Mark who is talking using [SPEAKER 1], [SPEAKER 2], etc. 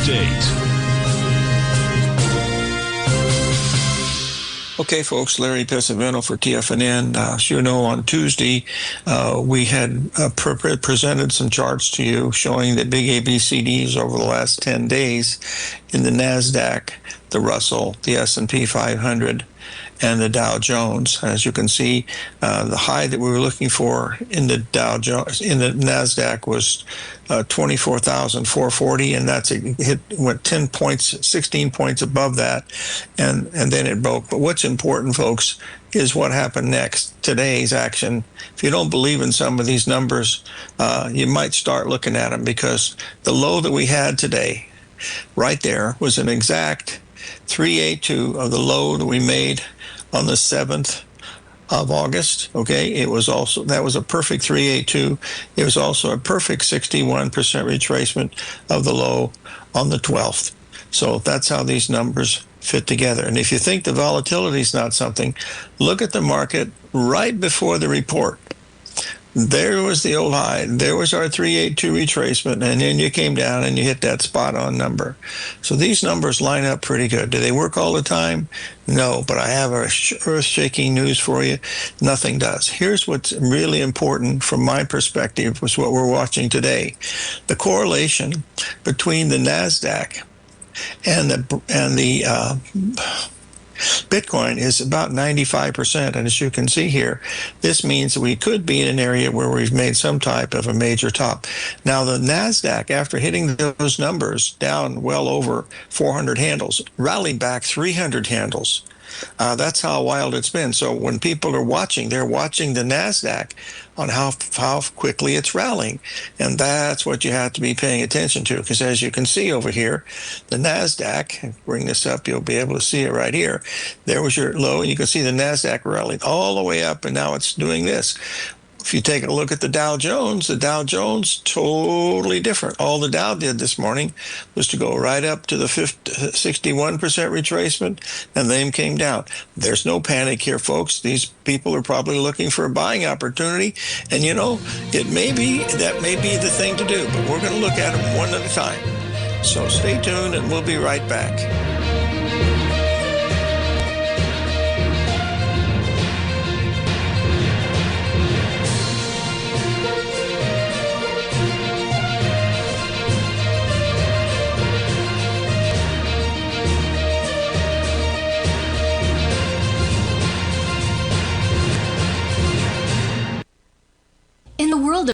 [SPEAKER 1] update.
[SPEAKER 2] Okay, folks, Larry Pesavento for TFNN. As you know, on Tuesday, we had presented some charts to you showing the big ABCDs over the last 10 days in the NASDAQ, the Russell, the S&P 500, and the Dow Jones. As you can see, the high that we were looking for in the Dow Jones, in the NASDAQ, was 24,440, and went 10 points, 16 points above that, and then it broke. But what's important, folks, is what happened next. Today's action. If you don't believe in some of these numbers, you might start looking at them, because the low that we had today, right there, was an exact 382 of the low that we made on the 7th of August. Okay, that was a perfect 382. It was also a perfect 61% retracement of the low on the 12th. So that's how these numbers fit together. And if you think the volatility is not something, look at the market right before the report. There was the old high. There was our 382 retracement, and then you came down and you hit that spot-on number. So these numbers line up pretty good. Do they work all the time? No, but I have earth-shaking news for you. Nothing does. Here's what's really important from my perspective, was what we're watching today. The correlation between the NASDAQ and the Bitcoin is about 95%, and as you can see here, this means that we could be in an area where we've made some type of a major top. Now, the NASDAQ, after hitting those numbers down well over 400 handles, rallied back 300 handles. That's how wild it's been. So when people are watching, they're watching the NASDAQ on how quickly it's rallying. And that's what you have to be paying attention to, because as you can see over here, the NASDAQ, bring this up, you'll be able to see it right here. There was your low, and you can see the NASDAQ rallied all the way up, and now it's doing this. If you take a look at the Dow Jones, totally different. All the Dow did this morning was to go right up to the 61% retracement, and then came down. There's no panic here, folks. These people are probably looking for a buying opportunity, and that may be the thing to do, but we're going to look at them one at a time. So stay tuned, and we'll be right back.